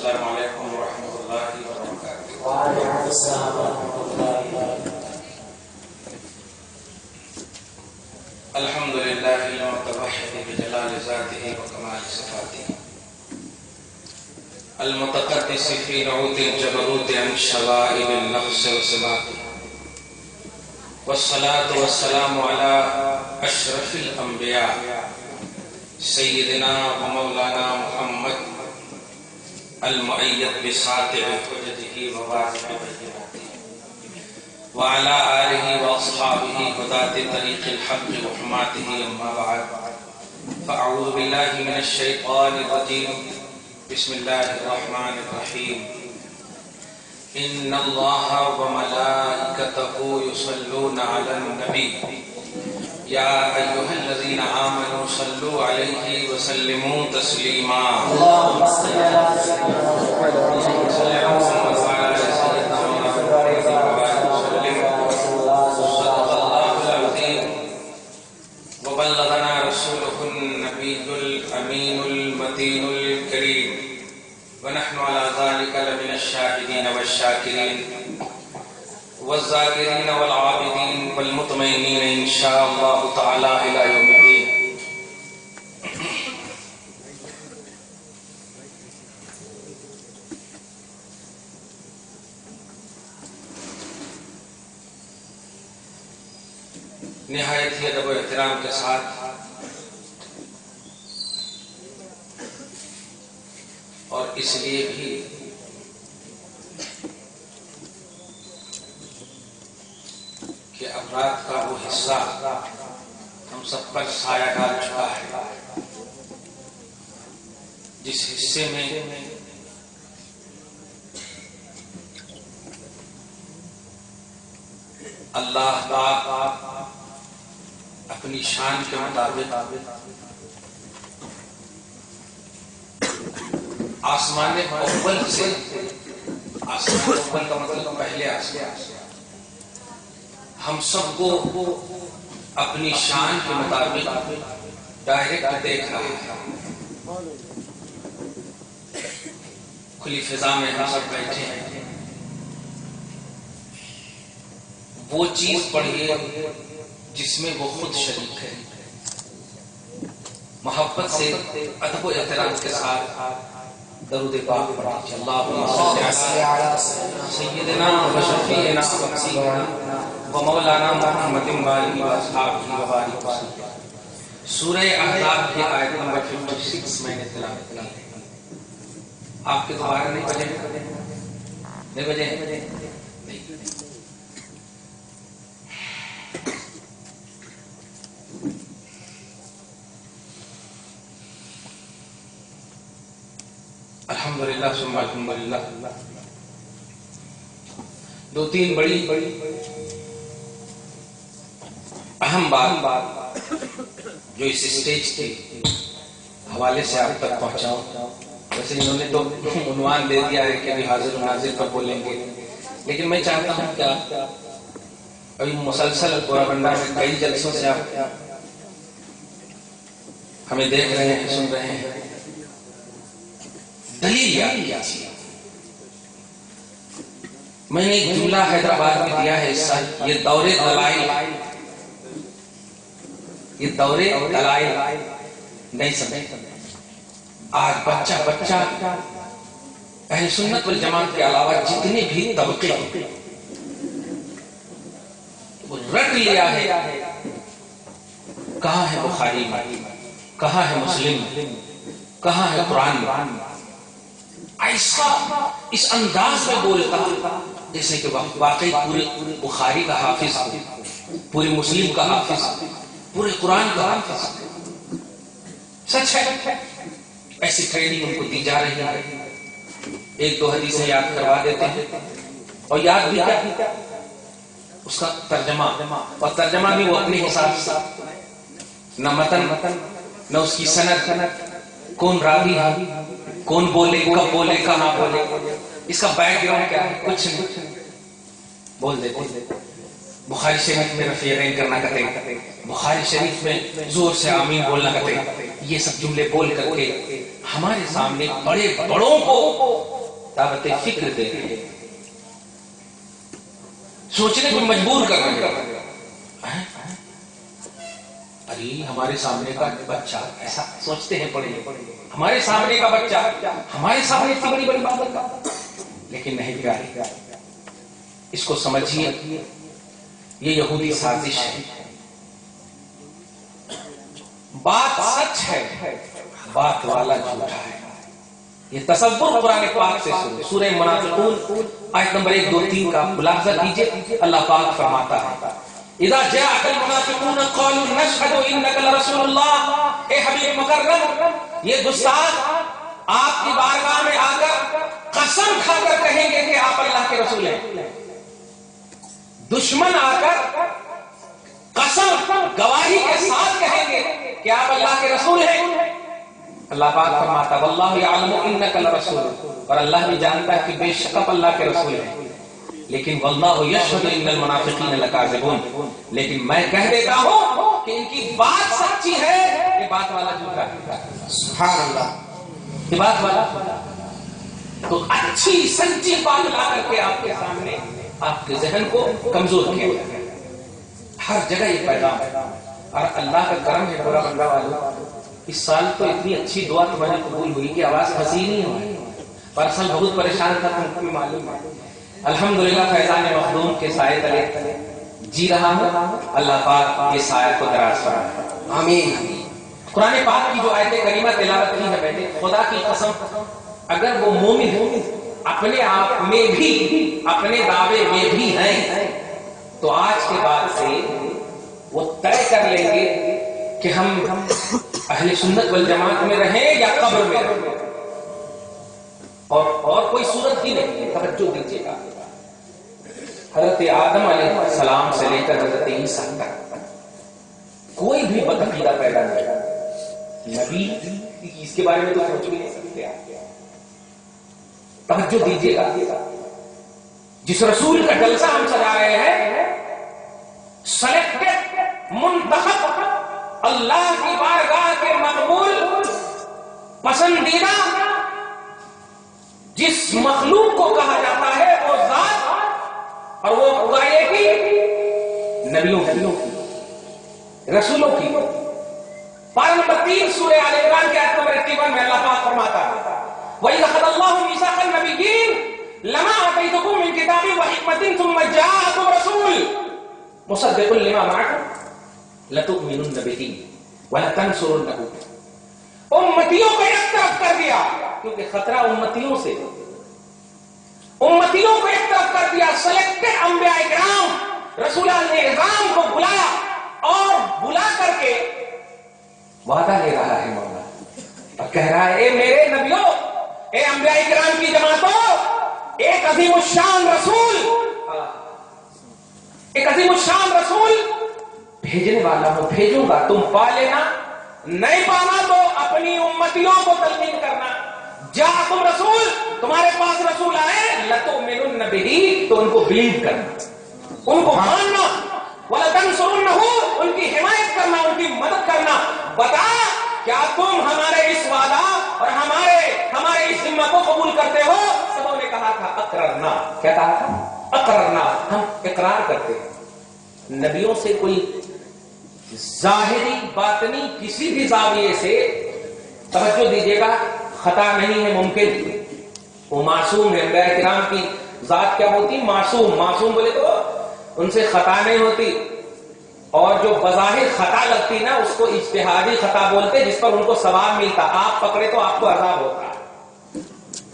السلام علیکم ورحمۃ اللہ وبرکاتہ. وعلیکم السلام ورحمۃ اللہ وبرکاتہ. الحمد للہ المتوحد بجلال ذاتہ وکمال صفاتہ المتقدس فی نعوت الجبروت عن شوائب النقص وصفاتہ والصلاة والسلام على اشرف الانبیاء سیدنا و مولانا محمد المؤید بساطع حجته وواضح بیناته وعلى آلہ واصحابہ ہداة طریق الحق وحماته اما بعد فاعوذ باللہ من الشیطان الرجیم بسم اللہ الرحمن الرحیم ان اللہ وملائکتہ یصلون علی النبی یا ایھا الذین آمنوا صلوا علیہ وسلموا تسلیما. اللهم صل على سيدنا محمد وعلى آل سيدنا وبلغنا رسوله النبي الأمين المتين الكريم ونحن على ذلك لمن الشاهدين والشاكرين والذاكرين والعابدين والمطمئنين إن شاء الله تعالى إلى يوم الدين. نہایت ہی ادب و احترام کے ساتھ اور اس لیے بھی کہ افراد کا وہ حصہ ہم سب پر سایہ ڈال چکا ہے جس حصے میں اللہ پاک اپنی شان کے مطابق آسمان اول سے، آسمان اول کا مطلب پہلے آسمان، ہم سب کو اپنی شان کے مطابق ڈائریکٹ دیکھ رہا ہے. کھلی فضا میں ہم سب بیٹھے ہیں. وہ چیز پڑھیے جس میں وہ خود شریک ہے. محبت سے ادب و احترام کے ساتھ درود پاک پڑھیے. اللہم صلی علی سیدنا و شفیعنا و حبیبنا و مولانا محمد وآلہ واصحابہ وبارک وسلم. سورہ احزاب کی آیت نمبر 56 میں نے تلاوت کی ہے. آپ کے دوبارہ نہیں بجے الحمدللہ ثم الحمدللہ. دو تین بڑی اہم بات جو اس اسٹیج کے حوالے سے آپ تک پہنچاؤں. ویسے انہوں نے تو عنوان دے دیا ہے کہ ابھی حاضر و ناظر پر بولیں گے، لیکن میں چاہتا ہوں کہ ابھی مسلسل پورا بندہ میں کئی جلسوں سے آپ ہمیں دیکھ رہے ہیں، سن رہے ہیں. دلیل یاد کیجیے. میں نے ایک جملہ حیدرآباد میں دیا ہے اس سال، یہ دور دلائل نہیں سمجھے. آج بچہ اہل سنت والجماعت کے علاوہ جتنے بھی طبقے وہ رٹ لیا ہے. کہاں ہے بخاری میں، کہاں ہے مسلم، کہاں ہے قرآن میں. ایسا اس انداز میں بولتا جیسے کہ واقعی پورے بخاری کا حافظ، پورے مسلم کا حافظ، پورے قرآن کا حافظ. سچ ہے ایسی ٹریننگ ان کو دی جا رہی ہے. ایک دو حدیثیں یاد کروا دیتے ہیں اور یاد بھی کیا اس کا ترجمہ، اور ترجمہ بھی وہ اپنے حساب سے، نہ متن نہ اس کی سند، کون راوی ہے، کون بولے، کب بولے، کہاں بولے، اس کا بیک گراؤنڈ کیا ہے، کچھ نہیں بول دیتے. بخاری شریف میں رفع یدین کرنا کہتے ہیں، بخاری شریف میں زور سے آمین بولنا کہتے ہیں. یہ سب جملے بول کر کے ہمارے سامنے بڑے بڑوں کو دعوت فکر دے رہے ہیں، سوچنے کو مجبور کر رہے ہیں۔ ارے ہمارے سامنے کا بچہ، ایسا سوچتے ہیں پڑھے ہمارے سامنے کا بچہ ہمارے سامنے اتنی بڑی بڑی بات کرتا، لیکن نہیں پیارے، اس کو سمجھیے یہ یہودی سازش ہے۔ بات سچ ہے، بات والا جھوٹا ہے۔ یہ تصور قرآن پاک سے سورہ منافقون آیت نمبر 1 2 3 کا ملاحظہ کیجئے۔ اللہ پاک فرماتا ہے اذا جاءك المنافقون قالوا نشهد انك لرسول اللہ، اے حبیب مکرم، یہ گستاخ آپ کی بارگاہ میں آ کر قسم کھا کر کہیں گے کہ آپ اللہ کے رسول ہیں۔ دشمن آ کر قسم گواہی کے ساتھ کہیں گے کہ آپ اللہ کے رسول ہیں۔ اللہ پاک فرماتا واللہ یعلم انک لرسول، اور اللہ بھی جانتا ہے کہ بے شک آپ اللہ کے رسول ہیں، لیکن واللہ یشہد ان المنافقین لکاذبون، لیکن میں کہہ دیتا ہوں کہ ان کی بات سچی ہے، یہ بات والا جھوٹا ہے۔ سبحان اللہ، یہ بات والا تو اچھی سچی بات لا کر کے آپ کے سامنے آپ کے ذہن کو کمزور کیا جائے۔ ہر جگہ یہ پیغام ہے، اور اللہ کا کرم ہے پورا بندہ والوں، اس سال تو اتنی اچھی دعا تمہاری قبول ہوئی کہ آواز پھنسی نہیں ہوئی، پر اصل بہت پریشان تھا، تم کو بھی معلوم ہے۔ الحمدللہ فیضان مخدوم کے سائے تلے جی رہا ہوں، اللہ پاک یہ سایہ کو دراز فرمائے، آمین۔ قرآن پاک کی جو آیت کریمہ تلاوت کی ہے بیٹے، خدا کی قسم اگر وہ مومن اپنے آپ میں بھی اپنے دعوے میں بھی ہیں تو آج کے بعد سے وہ طے کر لیں گے کہ ہم اہل سنت والجماعت میں رہیں یا قبر میں رہیں، اور کوئی صورت ہی نہیں۔ توجہ دیجیے گا، حضرت آدم علیہ السلام سے لے کر حضرت عیسیٰ تک کوئی بھی بدعقیدہ پیدا نہیں ہوا۔ نبی اس کے بارے میں تو سوچ بھی نہیں سکتے آپ۔ توجہ دیجیے گا، جس رسول کا جلسہ ہم سجا رہے ہیں، سلیکٹڈ، منتخب، اللہ کی بارگاہ کے مقبول، پسندیدہ، جس مخلوق کو کہا جاتا ہے وہ ذات، اور وہ خدائے کی، نبیوں کی، رسولوں کی۔ پارہ نمبر 3 سورہ آل عمران کے آیت نمبر 51 میں اللہ پاک فرماتا ہے وَإِذْ أَخَذَ اللَّهُ مِيثَاقَ النَّبِيِّينَ لَمَا آتَيْتُكُم مِّن كِتَابٍ وَحِكْمَةٍ ثُمَّ جَاءَكُمْ رَسُولٌ مُصَدِّقٌ لِّمَا مَعَكُمْ لَتُؤْمِنُنَّ بِهِ وَلَتَنصُرُنَّهُ۔ امتیوں کو ایک طرف کر دیا، کیونکہ خطرہ امتیوں سے، امتیوں کو ایک طرف کر دیا، سلیکٹڈ انبیاء کرام، رسولان اعظام کو بلایا، اور بلا کر کے وعدہ لے رہا ہے مولا، اور کہہ رہا ہے اے میرے نبیوں، اے انبیاء کرام کی جماعتوں، ایک عظیم الشان رسول، ایک عظیم الشان رسول بھیجنے والا ہوں، بھیجوں گا، تم پا لینا، نہیں پانا تو اپنی امتیوں کو تلقین کرنا۔ جاءکم رسول، تمہارے پاس رسول آئے، لتؤمنن بہ، تو ان کو بلیو کرنا، ان کو ماننا، وَلَتَنْصُرُنَّهُ، ان کی حمایت کرنا، ان کی مدد کرنا۔ بتا کیا تم ہمارے اس وعدہ اور ہمارے اس ذمہ کو قبول کرتے ہو؟ سبوں نے کہا تھا اقررنا، کیا کہا تھا؟ اقررنا، ہم اقرار کرتے ہیں۔ نبیوں سے کوئی ظاہری باطنی کسی بھی زاویے سے، توجہ دیجیے گا، خطا نہیں ہے ممکن، وہ معصوم ہے۔ انبیاء کرام کی ذات کیا ہوتی؟ معصوم۔ معصوم بولے تو ان سے خطا نہیں ہوتی، اور جو بظاہر خطا لگتی نا اس کو اجتہادی خطا بولتے، جس پر ان کو ثواب ملتا۔ آپ پکڑے تو آپ کو عذاب ہوتا،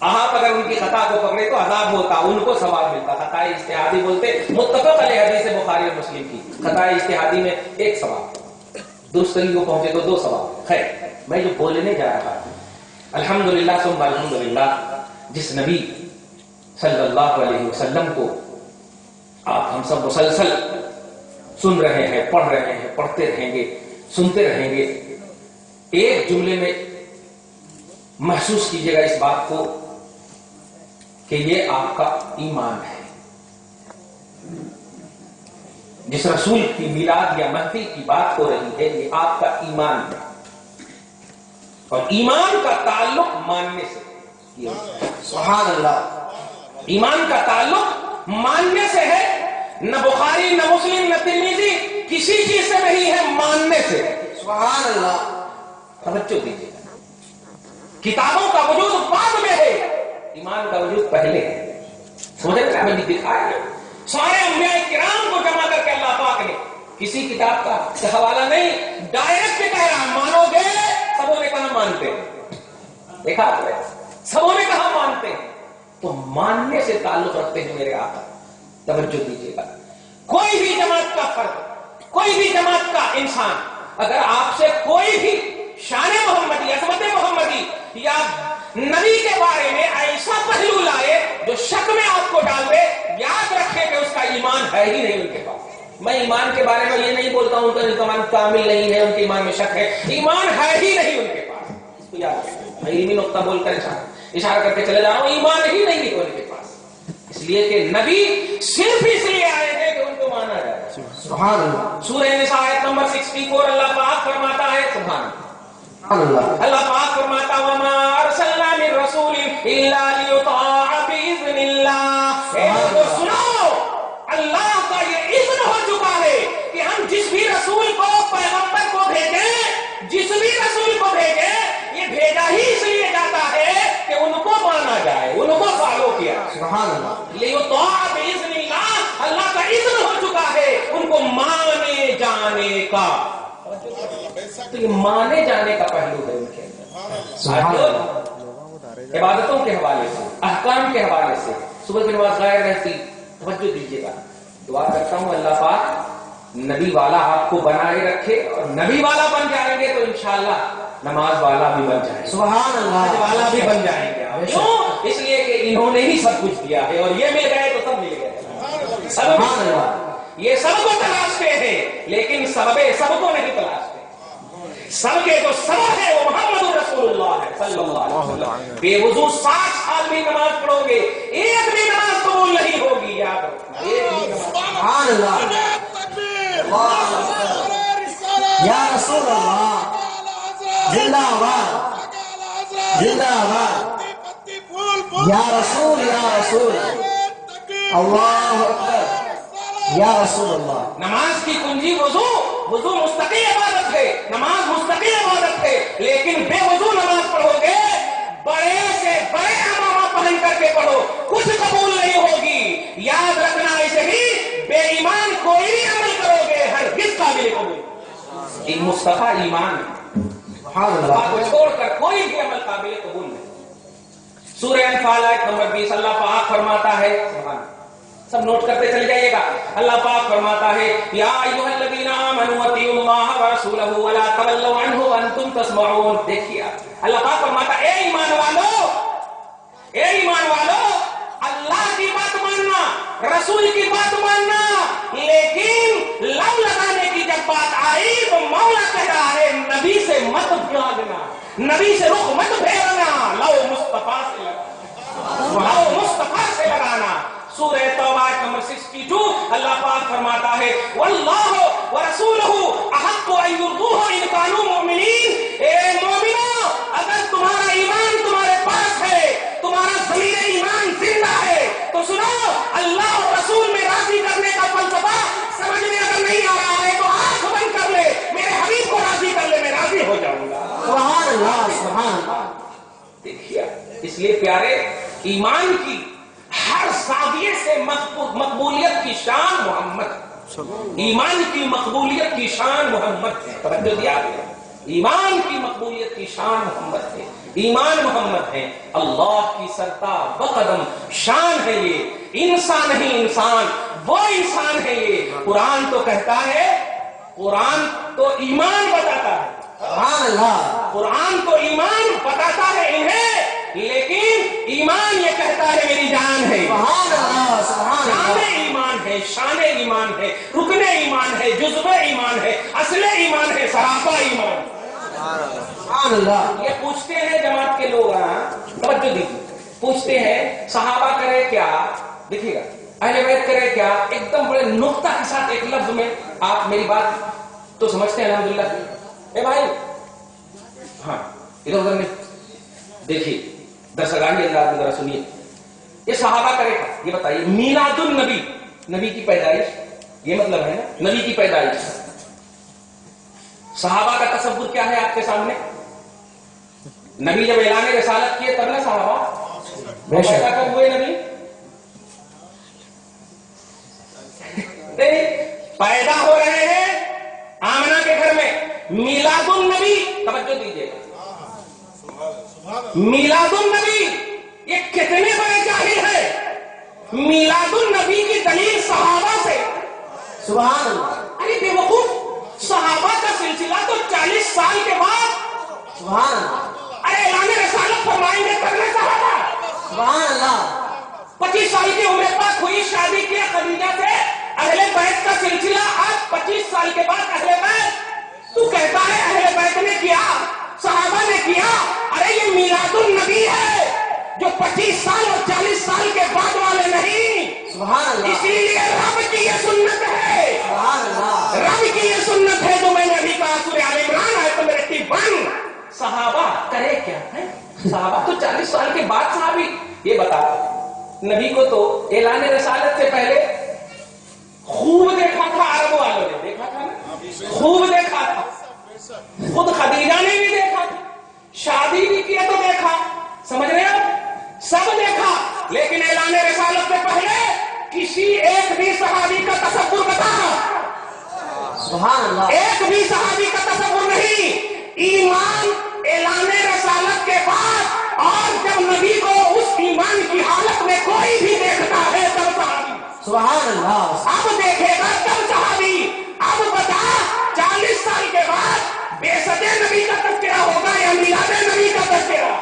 آپ اگر ان کی خطا کو پکڑے تو عذاب ہوتا، ان کو ثواب ملتا۔ خطا اجتہادی بولتے، متفق علیہ حدیث بخاری اور مسلم کی، خطا اجتہادی میں 1 ثواب، درست طریقے کو پہنچے تو 2 ثواب۔ خیر، میں جو بولنے جا رہا ہوں، الحمدللہ ثم الحمدللہ، جس نبی صلی اللہ علیہ وسلم کو آپ ہم سب مسلسل سن رہے ہیں، پڑھ رہے ہیں، پڑھتے رہیں گے، سنتے رہیں گے، ایک جملے میں محسوس کیجئے گا اس بات کو کہ یہ آپ کا ایمان ہے۔ جس رسول کی میلاد یا محفل کی بات ہو رہی ہے، یہ آپ کا ایمان ہے، اور ایمان کا تعلق ماننے سے۔ سبحان اللہ. ایمان کا تعلق ماننے سے ہے. نہ بخاری نہ مسلم نہ ترمذی کسی چیز سے نہیں ہے، ماننے سے. سبحان اللہ. توجہ دیجیے، کتابوں کا وجود بعد میں ہے، ایمان کا وجود پہلے ہے. سمجھے نا؟ میں نے دکھایا ہے سارے انبیاء کرام کو جمع کر کے اللہ پاک نے کسی کتاب کا حوالہ نہیں، ڈائریکٹ کہہ رہا مانو گے. سبوں نے کہا مانتے ہیں. دیکھا آپ نے، سبوں نے کہا مانتے ہیں. تو ماننے سے تعلق رکھتے ہیں میرے آقا. توجہ دیجیے گا، کوئی بھی جماعت کا فرد، کوئی بھی جماعت کا انسان اگر آپ سے کوئی بھی شان محمدی، عظمت محمدی یا نبی کے بارے میں ایسا پہلو لائے جو شک میں آپ کو ڈال دے، یاد رکھے کہ اس کا ایمان ہے ہی نہیں ان کے پاس. میں ایمان کے بارے میں یہ نہیں بولتا ہوں کہ ان کا ایمان کامل نہیں ہے، ان کے ایمان میں شک ہے. ایمان ہے ہی نہیں ان کے پاس. اس کو یاد رکھیں. میں علمی نقطہ بول کر اشارہ کر کے چلے جا رہا ہوں. ایمان ہی نہیں ہے ان کے پاس، اس لیے کہ نبی صرف اس لیے آئے ہیں کہ ان کو مانا جائے. سبحان اللہ. سورہ نساء آیت نمبر 64 اللہ پاک فرماتا ہے، سبحان اللہ، اللہ پاک فرماتا وما ارسلنا من رسول الا لیطاع باذن اللہ. سنو، اللہ کا یہ اذن ہو چکا ہے کہ ہم جس بھی رسول کو، پیغمبر کو بھیجیں، جس بھی رسول کو بھیجیں، یہ بھیجا ہی اس لیے جاتا ہے کہ ان کو مانا جائے، ان کو فالو کیا. سبحان اللہ. لیطاع باذن اللہ، اللہ کا اذن ہو چکا ہے ان کو مانے جانے کا. تو یہ مانے جانے کا پہلو ہے ان کے اندر. عبادتوں کے حوالے سے، احکام کے حوالے سے صبح کی نماز غائب رہتی. توجہ دیجیے گا، دعا کرتا ہوں اللہ پاک نبی والا آپ کو بنائے رکھے، اور نبی والا بن جائیں گے تو انشاءاللہ نماز والا بھی بن جائیں گے، سبحان اللہ. حج والا بھی بن جائیں گے. کیوں؟ اس لیے کہ انہوں نے ہی سب کچھ دیا ہے، اور یہ مل گئے تو سب مل گئے. سبحان اللہ. یہ سب کو تلاشتے ہیں لیکن سب کو نہیں تلاشتے. سب کے جو سبب ہے وہ محمد رسول اللہ ہے صلی اللہ علیہ وسلم. بے وضو 60 سال بھی نماز پڑھو گے، ایک بھی نماز قبول نہیں ہوگی. یاد رکھنا، سبحان اللہ. یا رسول اللہ، زندہ آباد، زندہ آباد. یا رسول، یا رسول، اللہ اکبر، یا رسول اللہ. نماز کی کنجی وضو. وضو مستقل عبادت ہے، نماز مستقل عبادت ہے، لیکن بے وضو نماز پڑھو گے، بڑے سے بڑے امامہ پہن کر کے پڑھو، کچھ قبول نہیں ہوگی. یاد رکھنا، اسے ہی بے ایمان کوئی بھی عمل کرو گے ہرگز قابل قبول. ایک مصطفیٰ ایمان ہے، سبحان اللہ. اللہ کو چھوڑ کر کوئی بھی عمل قابل قبول نہیں. سورہ انفال آیت نمبر 20 اللہ پاک فرماتا ہے، سب نوٹ کرتے چل جائیے گا. اللہ پاک فرماتا ہے یا ایھا الذین آمنوا اطیعوا اللہ ورسولہ ولا تولوا عنہ وانتم تسمعون. دیکھیے اللہ پاک فرماتا ہے اے ایمان والو، اے ایمان والو، اللہ کی بات ماننا، رسول کی بات ماننا، لیکن لو لگانے کی جب بات آئی تو مولا کہہ رہا ہے نبی سے مت بھاگنا، نبی سے رخ مت پھیرنا، لو مصطفیٰ سے لگانا، لو مصطفیٰ سے لگانا. سورہ توبہ نمبر 62 اللہ پاک فرماتا ہے واللہ ورسولہ احق ان یرضوہ ان کانوا مؤمنین. اے مومنو، اگر تمہارا ایمان تمہارے پاس ہے، تمہارا ضمیر ایمان زندہ ہے، تو سنو، اللہ اور رسول میں راضی کرنے کا فلسفہ سمجھ میں اگر نہیں آ رہا ہے تو آنکھ بند کر لے، میرے حبیب کو راضی کر لے، میں راضی ہو جاؤں گا. سبحان اللہ. سبحان اللہ. دیکھیے، اس لیے پیارے، ایمان کی ہر زاویے سے مقبولیت کی شان محمد. ایمان کی مقبولیت کی شان محمد ہے. توجہ دیا گیا، ایمان کی مقبولیت کی شان محمد ہے. ایمان محمد ہے، اللہ کی سرتا بقدم شان ہے. یہ انسان نہیں، انسان وہ انسان ہے. یہ قرآن تو کہتا ہے، قرآن تو ایمان بتاتا ہے، سبحان اللہ. قرآن تو ایمان بتاتا ہے انہیں، لیکن ایمان یہ کہتا ہے میری جان ہے. سبحان اللہ. سبحان شان اللہ. ایمان ہے، شان ایمان ہے، رکن ایمان ہے، جزو ایمان ہے، اصل ایمان ہے، سراپا ایمان. سبحان اللہ. یہ پوچھتے ہیں جماعت کے لوگ، توجہ دیجیے، پوچھتے ہیں صحابہ کرے کیا، دیکھیے گا اہل بیت کرے کیا. ایک دم بڑے نقطہ کے ساتھ ایک لفظ میں آپ میری بات تو سمجھتے ہیں الحمدللہ. اے بھائی، ہاں ادھر ادھر میں دیکھیے، درسگاہی اللہ ذرا سنیے. یہ صحابہ کرے گا. یہ بتائیے میلاد النبی, نبی کی پیدائش, یہ مطلب ہے نا نبی کی پیدائش. صحابہ کا تصور کیا ہے آپ کے سامنے؟ نبی جب اعلان رسالت کیے تب نا صحابہ پیدا کب ہوئے نبی؟ پیدا ہو رہے ہیں آمنہ کے گھر میں. میلاد النبی, توجہ دیجیے گا, میلاد النبی یہ کتنے بڑے جاہل ہے. میلاد النبی کی دلیل صحابہ سے. سبحان اللہ. ارے بے وقوف, صحابہ کا سلسلہ تو 40 سال کے بعد. سبحان اللہ. ارے اعلان رسالت فرمائیں گے کرنے صحابہ. سبحان اللہ. 25 سال کی عمر پر ہوئی شادی کیا خدیجہ سے. اہل بیت کا سلسلہ آج 25 سال کے بعد اہل بیت. تو کہتا ہے اہل بیت نے کیا, صحابہ نے کیا. ارے یہ میلاد النبی ہے جو 25 سال اور 40 سال کے بعد والے نہیں. سبحان اللہ. اسی لیے رب کی یہ سنت ہے. سبحان اللہ. رب کی یہ سنت ہے جو میں نے ابھی کہا سورہ آل عمران ہے تو میرے ٹیبن. صحابہ کرے کیا ہے؟ صحابہ تو 40 سال کے بعد صحابی. یہ بتا, نبی کو تو اعلان رسالت سے پہلے خوب دیکھا تھا عرب والوں نے. دیکھا تھا نا, خوب دیکھا تھا. خود خدیجہ نے بھی دیکھا تھا, شادی بھی کیا تو دیکھا. سمجھ رہے ہو, سب دیکھا. لیکن اعلان رسالت سے پہلے کسی ایک بھی صحابی کا تصور بتا, سبحان اللہ. ایک بھی صحابی کا تصور نہیں. ایمان اعلان رسالت کے بعد اور جب نبی کو اس ایمان کی حالت میں کوئی بھی دیکھتا ہے تب صحابی. سبحان اللہ. اب دیکھے گا تب صحابی. اب بتا 40 سال کے بعد بعثت نبی کا تذکرہ ہوگا یا میلاد نبی کا تذکرہ؟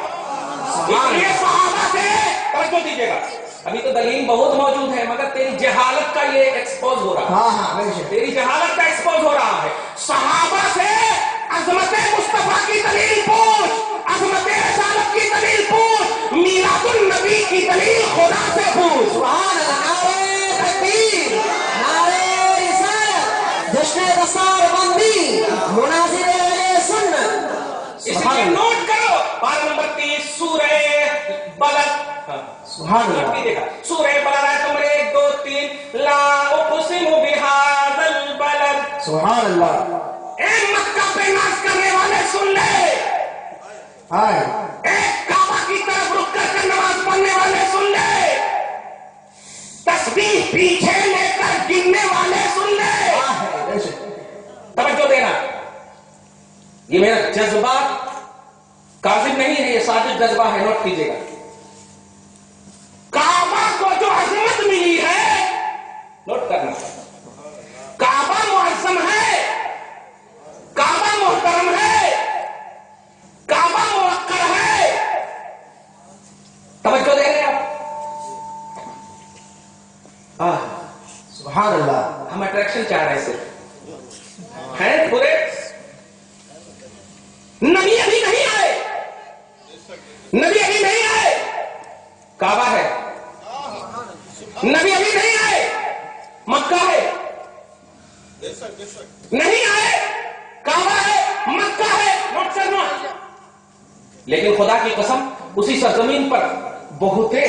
اس لیے صحابہ سے توجہ دیجیے گا. ابھی تو دلیل بہت موجود ہے مگر تیری جہالت کا یہ ایکسپوز ہو رہا ہے. ہاں ہاں بے شک. تیری جہالت کا ایکسپوز ہو رہا ہے. صحابہ سے عظمت مصطفیٰ کی دلیل پوچھ, عظمت رسالت کی دلیل پوچھ, میلاد النبی کی دلیل خدا سے پوچھ. سبحان اللہ. نعرہ تکبیر, نعرہ رسالت, جشن رسال بندی, مناظر اہل سنت. اس لیے نوٹ کرو پارہ نمبر 30 سورہ بلد. سبحان اللہ. سورہ بلد ہے تمہارے 1 2 3 لا اقسم بہذا البلد. سبحان اللہ. اے مکہ پہ ناز کرنے والے سن لے, ہائے. ایک کعبہ کی طرف رک کر نماز پڑھنے والے سن لے, تسبیح پیچھے لے کر گننے والے سن لے. بے شک. توجہ دینا, یہ میرا جذبہ کاذب نہیں ہے, یہ صادق جذبہ ہے. نوٹ کیجیے گا, کعبہ کو جو عظمت ملی ہے, نوٹ کرنا, کعبہ معظم ہے, کعبہ محترم ہے, کعبہ موقر ہے. توجہ دے رہے آپ؟ سبحان اللہ. ہم اٹریکشن چاہ رہے صرف ہیں پورے. نبی ابھی نہیں آئے, نبی ابھی نہیں آئے, کعبہ ہے. نبی ابھی نہیں آئے, مکہ ہے. نہیں آئے, کعبہ ہے, مکہ ہے. نوٹ کرنا. لیکن خدا کی قسم اسی سرزمین پر بہتے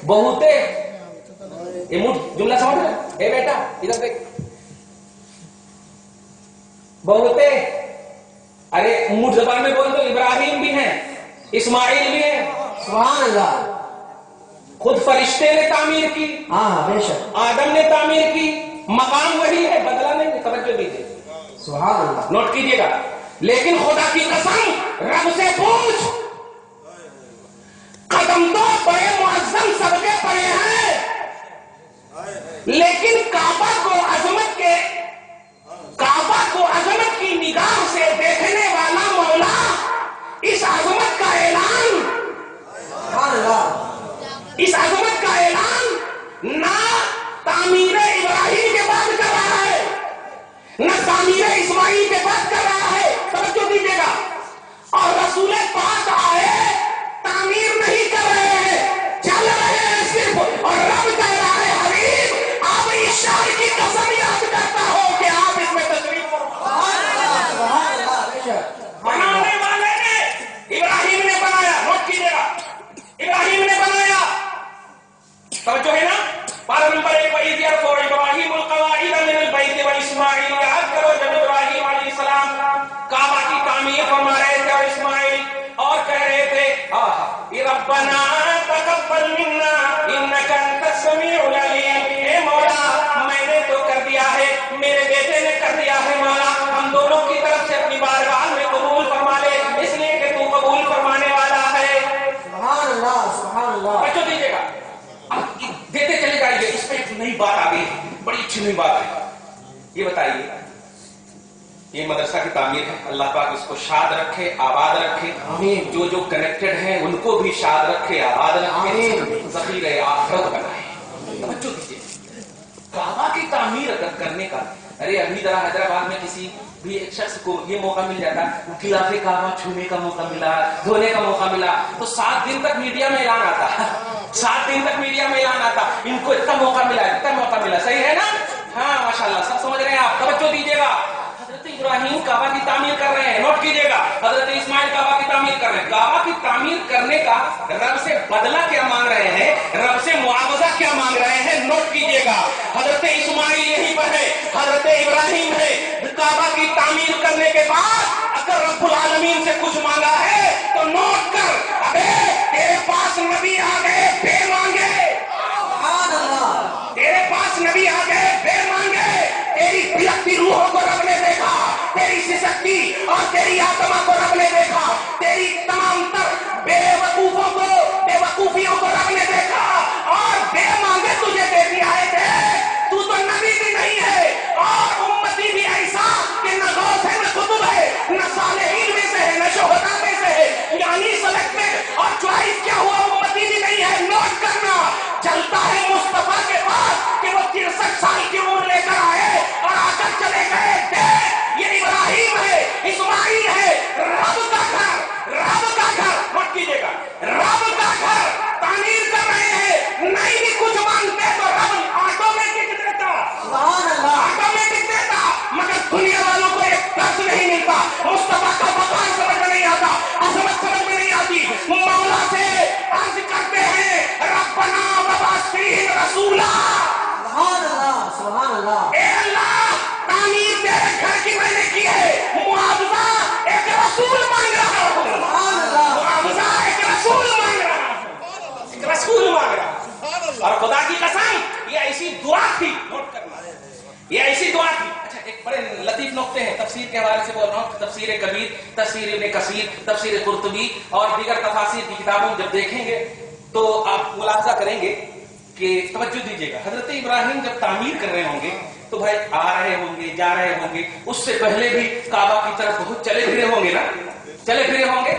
بہتے, یہ جملہ سمجھ رہے, اے بیٹا ادھر دیکھ, بہتے, ارے مجھ زبان میں بول دو, ابراہیم بھی ہیں, اسماعیل بھی ہیں. سبحان اللہ. خود فرشتے نے تعمیر کی, ہاں بے شک. آدم نے تعمیر کی, مقام وہی ہے, بدلا نہیں. توجہ دیجیے, سبحان اللہ. نوٹ کیجیے گا. لیکن خدا کی قسم رب سے پوچھ, قدم تو بڑے معظم سب کے پڑے ہیں, لیکن کعبہ کو عظمت کی نگاہ سے دیکھنے والا مولا اس عظمت کا اعلان, سبحان اللہ. اس عظمت کا اعلان نہ تعمیر ابراہیم کے بعد کر رہا ہے, نہ تعمیر اسماعیل کے بعد کر رہا ہے. توجہ دیجیے گا. اور رسول پاک آئے, تعمیر نہیں کر رہے ہیں, چل رہے ہیں صرف. اور رب کہہ رہا ہے حبیب آپ اس شہر کی قسم یاد کرتا ہو کہ آپ اس میں تشریف فرما. ربنا تقبل منا انك انت السميع العلیم. اے مولا میں نے تو کر دیا ہے, میرے بیٹے نے کر دیا ہے, مولا ہم دونوں کی طرف سے اپنی بارگاہ میں قبول فرما لے, اس لیے کہ تو قبول فرمانے والا ہے. سبحان اللہ سبحان اللہ. بچوں دیجیے گا, اب دیتے چلے جائیے. اس پہ ایک نئی بات آ گئی, بڑی اچھی نئی بات ہے. یہ بتائیے, یہ مدرسہ کی تعمیر ہے, اللہ پاک اس کو شاد رکھے, آباد رکھے, آمین. جو کنیکٹڈ ہیں ان کو بھی شاد رکھے, آباد رکھے, آمین. ذخیرہ آخرت بنائے. توجہ دیجیے, کعبہ کی تعمیر اگر کرنے کا, ارے ابھی ذرا حیدرآباد میں کسی بھی ایک شخص کو یہ موقع مل جاتا, خلاف کعبہ چھونے کا موقع ملا, دھونے کا موقع ملا, تو 7 دن تک میڈیا میں اعلان آتا, 7 دن تک میڈیا میں اعلان آتا, ان کو اتنا موقع ملا, اتنا موقع ملا. صحیح ہے نا؟ ہاں ماشاءاللہ, سب سمجھ رہے ہیں آپ. توجہ دیجیے گا, حضرت ابراہیم کعبہ کی تعمیر کر رہے ہیں, نوٹ کیجیے گا. حضرت اسماعیل کعبہ کی تعمیر کر رہے ہیں. کعبہ کی تعمیر کرنے کا رب سے بدلہ کیا مانگ رہے ہیں, رب سے معاوضہ کیا مانگ رہے ہیں, نوٹ کیجیے گا. حضرت اسماعیل یہیں پر ہے, حضرت ابراہیم ہے. کعبہ کی تعمیر کرنے کے بعد اگر رب العالمین سے کچھ مانگا ہے تو نوٹ کر, ابے تیرے پاس نبی آ گئے بے مانگے, سبحان اللہ. تیرے پاس نبی آ گئے بے مانگے. تیری بلکتی روحوں کو رب نے دیکھا, تیری سسکتی اور تیری آتما کو رب نے دیکھا, تیری تمام تر بے وقوفوں کو, بے وقوفیوں کو رب نے دیکھا اور بے مانگے تجھے دے دیا ہے. تو نبی بھی نہیں ہے اور امتی بھی ایسا کہ نہ غوث ہے, نہ قطب ہے, نہ صالحین میں سے ہے, نہ شہداء میں سے ہے, یعنی سلیکٹڈ اور چوائس کیا ہوا امتی بھی نہیں ہے. نوٹ کرنا, چلتا ہے مصطفیٰ کے پاس کہ وہ 63 سال کی عمر لے کر آئے اور آ کر چلے گئے. دیکھ یہ ابراہیم ہے, اسماعیل ہے, رب کا گھر, رب کا گھر, نوٹ کیجیے گا, رب کا گھر تعمیر کر رہے ہیں. نہیں بھی کچھ مانگتے تو رب آٹومیٹک دیتا, سبحان اللہ. آٹومیٹک دیتا, مگر دنیا والوں کو ایک درس نہیں ملتا. مصطفیٰ کا مقام سمجھ میں نہیں آتا, عظمت سمجھ میں نہیں آتی. مولا سے عرض کرتے ہیں, ربنا وابعث فیہم رسولا. سبحان اللہ سبحان اللہ. اے اللہ, تعمیر تیرے گھر کی میں نے کی ہے, معاوضہ ایک رسول مانگ رہا ہوں, سبحان اللہ. معاوضہ ایک رسول مانگ رہا ہوں, ایک رسول مانگ رہا ہوں. اور خدا کی قسم یہ ایسی دعا تھی, نوٹ کرنا, یہ ایسی دعا تھی. اچھا ایک بڑے لطیف نقطے ہیں تفسیر کے حوالے سے بول رہا ہوں. تفسیر کبیر, تفسیر ابن کثیر, تفسیر قرطبی اور دیگر تفاسیر کی کتابوں جب دیکھیں گے تو آپ ملاحظہ کریں گے کہ توجہ دیجیے گا, حضرت ابراہیم جب تعمیر کر رہے ہوں گے تو بھائی آ رہے ہوں گے, جا رہے ہوں گے, اس سے پہلے بھی کعبہ کی طرف بہت چلے پھرے ہوں گے نا, چلے پھرے ہوں گے.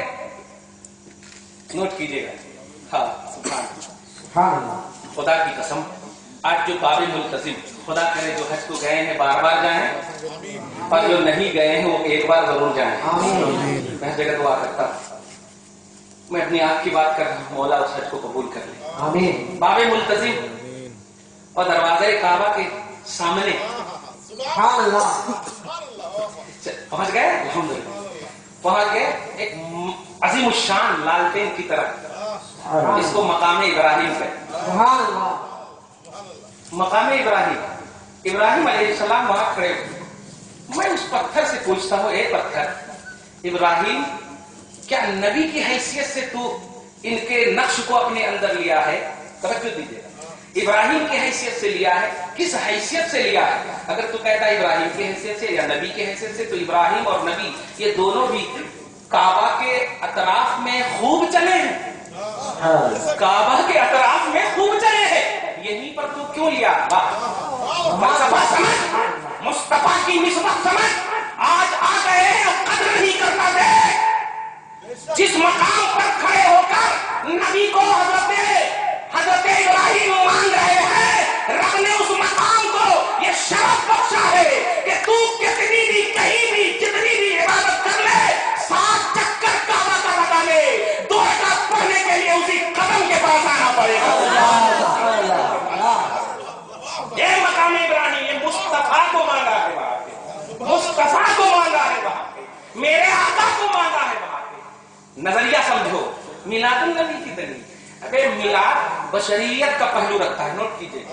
نوٹ کیجیے گا. ہاں سبحان اللہ. خدا کی قسم, آج جو باب ملتزم, خدا کرے جو حج کو گئے ہیں بار بار جائیں, اور جو نہیں گئے ہیں وہ ایک بار ضرور جائیں. آمین. میں ہر جگہ دعا کرتا ہوں, میں اپنی آپ کی بات کر رہا ہوں, مولا اس حج کو قبول کر لے. آمین. باب ملتزم اور دروازے کعبہ کے سامنے سبحان اللہ. پہنچ گئے, الحمدللہ پہنچ گئے ایک عظیم الشان لالٹین کی طرف, جس کو مقام ابراہیم کہتے ہیں. سبحان اللہ. مقام ابراہیم, ابراہیم علیہ السلام وہاں کھڑے ہوئے. میں اس پتھر سے پوچھتا ہوں, اے پتھر, ابراہیم کیا نبی کی حیثیت سے تو ان کے نقش کو اپنے اندر لیا ہے؟ توجہ دیجیے, ابراہیم کی حیثیت سے لیا ہے, کس حیثیت سے لیا ہے؟ اگر تو کہتا ہے ابراہیم کی حیثیت سے یا نبی کی حیثیت سے, تو ابراہیم اور نبی یہ دونوں بھی کعبہ کے اطراف میں خوب چلے ہیں, کعبہ کے اطراف میں خوب چلے ہیں, یہیں پر تو کیوں لیا؟ فلسفہ سمجھ, مصطفیٰ کی نسبت سمجھ. آج آ گئے ہیں, قدر نہیں کرنا دے. جس مقام پر کھڑے ہو کر نبی کو حضرت ابراہیم مان رہے ہیں, رب نے اس مقام کو یہ شرف بخشا ہے کہ تو کتنی بھی, کہیں بھی, جتنی بھی عبادت کر لے, 7 چکر کعبہ کا لگا لے, 2 رکعت پڑھنے کے لیے اسی قدم کے پاس آنا پڑے گا. یہ مقام ابراہیم, یہ مصطفیٰ کو مانگا ہے وہاں پہ, مصطفیٰ کو مانگا ہے وہاں پہ, میرے آقا کو مانگا ہے وہاں پہ. نظریہ سمجھو, میلاد النبی کی دلیل. ابے میلاد بشریت کا پہلو رکھتا ہے. نوٹ کیجئے,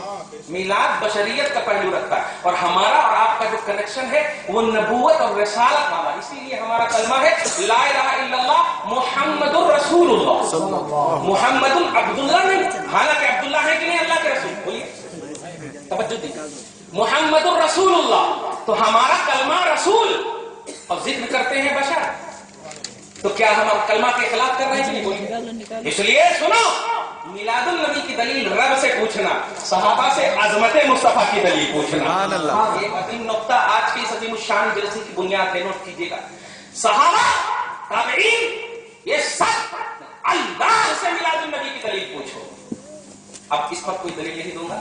میلاد بشریت کا پہلو رکھتا ہے, اور ہمارا اور آپ کا جو کنیکشن ہے وہ نبوت اور رسالت والا. اسی لیے ہمارا کلمہ ہے لا الہ الا اللہ محمد الرسول اللہ. محمد عبداللہ نہیں, حالانکہ عبداللہ ہے کہ نہیں اللہ کے رسول. بولیے, توجہ دیجیے, محمد الرسول اللہ. تو ہمارا کلمہ رسول اور ذکر کرتے ہیں بشر, تو کیا ہم کلمہ کے خلاف کر رہے ہیں؟ بولیے. اس لیے سنو, میلاد النبی کی دلیل رب سے پوچھنا, صحابہ سے عظمت مصطفیٰ کی دلیل پوچھنا. یہ عظیم نقطہ آج کی اس عظیم الشان جلسے کی بنیاد ہے. نوٹ کیجیے گا, صحابہ تابعین یہ سب اللہ سے میلاد النبی کی دلیل پوچھو. اب اس پر کوئی دلیل نہیں دوں گا,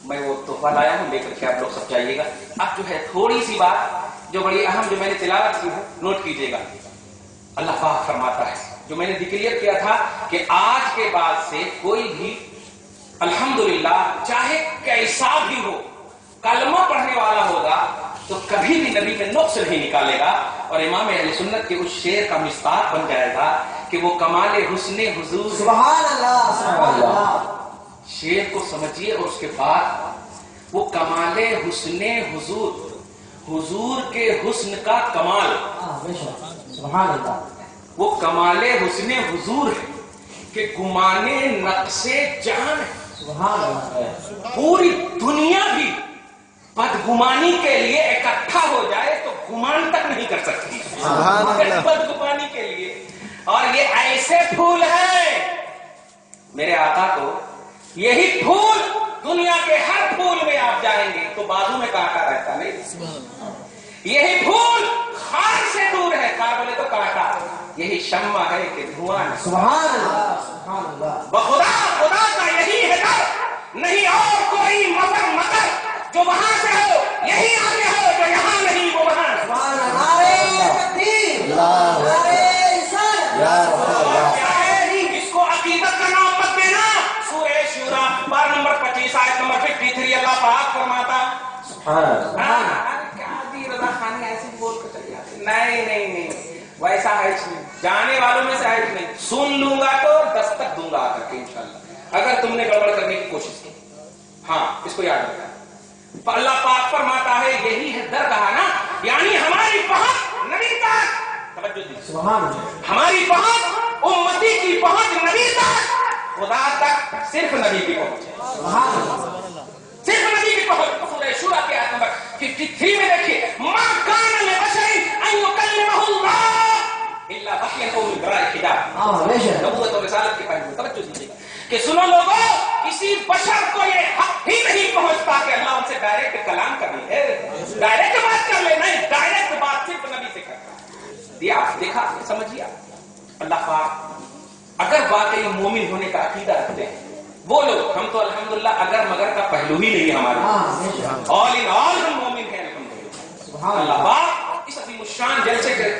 میں وہ تحفہ لایا ہوں, لے کر کے آپ لوگ سب جائیے گا. اب جو ہے تھوڑی سی بات جو بڑی اہم, جو میں نے تلاوت کی ہے, نوٹ کیجیے گا. اللہ پاک فرماتا ہے, جو میں نے ڈکلیئر کیا تھا کہ آج کے بعد سے کوئی بھی الحمدللہ چاہے کیسا بھی ہو کلمہ پڑھنے والا ہوگا تو کبھی بھی نبی میں نقص نہیں نکالے گا, اور امام اہل سنت کے اس شعر کا مصداق بن جائے گا کہ وہ کمال حسن حضور. سبحان اللہ, سبحان اللہ. شعر کو سمجھیے, اور اس کے بعد وہ کمال حسن حضور, حضور کے حسن کا کمال, سبحان اللہ, وہ کمال حسن حضور ہے کہ گمانے نقص جان ہے. سبحان اللہ. پوری دنیا بھی بدگمانی کے لیے اکٹھا ہو جائے تو گمان تک نہیں کر سکتی بدگمانی کے لیے. اور یہ ایسے پھول ہیں میرے آقا کو, یہی پھول دنیا کے ہر پھول میں آپ جائیں گے تو بازو میں کانٹا رہتا نہیں. یہی پھول خار سے دور ہے, خار بولے تو کانٹا. یہی شمع ہے کہ دھواں. سبحان اللہ, سبحان اللہ. بخدا خدا کا یہی ہے در, نہیں اور کوئی مگر مگر, جو وہاں سے ہو یہی آگے ہو, جو یہاں نہیں وہ وہاں. سبحان اللہ. نعرہ تکبیر, نعرہ رسالت. کیا ہے اس کو عقیدت کا نام مت دینا. سورہ شورا بار نمبر 25 آیت نمبر 53 اللہ پاک فرماتا, رضا خان ایسے بول کر چلے جاتے. نہیں نہیں نہیں, ویسا ہے جانے والوں میں سے ہے نہیں. سن لوں گا تو دستک دوں گا آ کر کے انشاءاللہ, اگر تم نے گڑبڑ کرنے کی کوشش کی. ہاں اس کو یاد رکھنا. اللہ پاک فرماتا ہے یہی ہے درگاہ نا, یعنی ہماری پہنچ نبی تک. توجہ دیجیے, سبحان اللہ. ہماری پہنچ امتی کی پہنچ نبی تک, خدا تک صرف نبی کی پہنچ ہے. سبحان اللہ. صرف نبی کی پہنچ. سورہ شورا کی آیت نمبر 53 میں دیکھیے, ما کان لبشر ان یکلمہ اللہ الا وحیا او من وراء حجاب. نبوت اور رسالت کے پہلو توجہ دیجیے کہ سنو لوگوں, کسی بشر کو یہ حق ہی نہیں پہنچتا کہ اللہ ان سے ڈائریکٹ کلام کرنی ہے, ڈائریکٹ بات کر لے. نہیں, ڈائریکٹ بات صرف نبی سے کرتا ہے. آپ دیکھا, سمجھیے. اللہ پاک اگر واقعی مومن ہونے کا عقیدہ رکھتے ہیں, وہ لوگ, ہم تو الحمدللہ اگر مگر کا پہلو ہی نہیں ہمارے, آل ان آل ہم مومن ہیں الحمدللہ. اللہ پاک اس عظیم الشان جلسے کے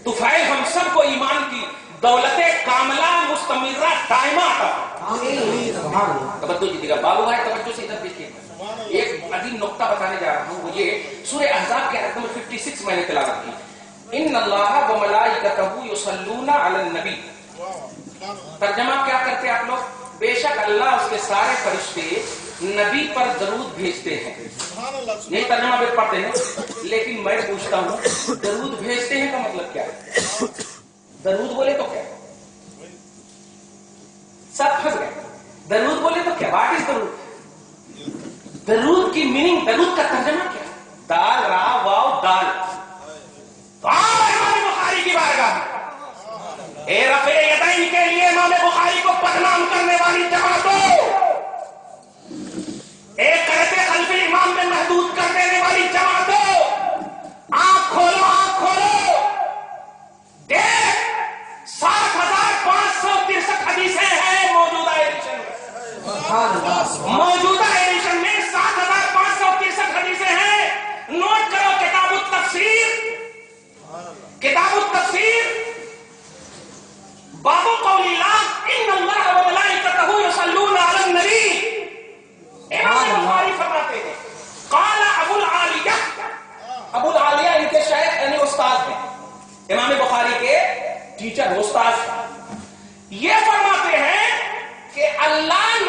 طفیل ہم سب کو ایمان کی دولت کاملہ مستمرہ دائمہ عطا. توجہ دیجیے گا, بابو بھائی توجہ سے ادھر دیکھیے. ایک عظیم نقطہ بتانے جا رہا ہوں, وہ یہ سورہ احزاب کے آیت نمبر 56 میں نے تلاوت کی. ان اللہ و ملائکتہ یصلون علی النبی. ترجمہ کیا کرتے آپ لوگ؟ بے شک اللہ اس کے سارے فرشتے نبی پر درود بھیجتے ہیں. یہی ترجمہ بھی پڑھتے ہیں, لیکن میں پوچھتا ہوں درود بھیجتے ہیں کا مطلب کیا ہے؟ درود بولے تو کیا؟ سب پھنس گئے. درود بولے تو کیا؟ واٹ از درود؟ درود کی میننگ, درود کا ترجمہ کیا؟ دال را واو دال. امام بخاری کی بارگاہ میں اے رفع یدین کے لیے امام بخاری کو بدنام کرنے والی جماعتوں, ایک قرۃ خلف امام میں محدود کر دینے والی جماعتوں, آنکھ کھولو, آنکھ کھولو, دیکھ 7,563 حدیثیں ہیں موجودہ ایڈیشن میں. موجودہ ایڈیشن میں 7,563 حدیثیں ہیں. نوٹ کرو, کتاب التفسیر, کتاب التفسیر باب قول اللہ ان اللہ و ملائکتہ یصلون علی النبی. امام بخاری فرماتے ہیں قال ابو العالیہ, ابو العالیہ ان کے شیخ یعنی استاد ہیں, امام بخاری کے ٹیچر استاد. یہ فرماتے ہیں کہ اللہ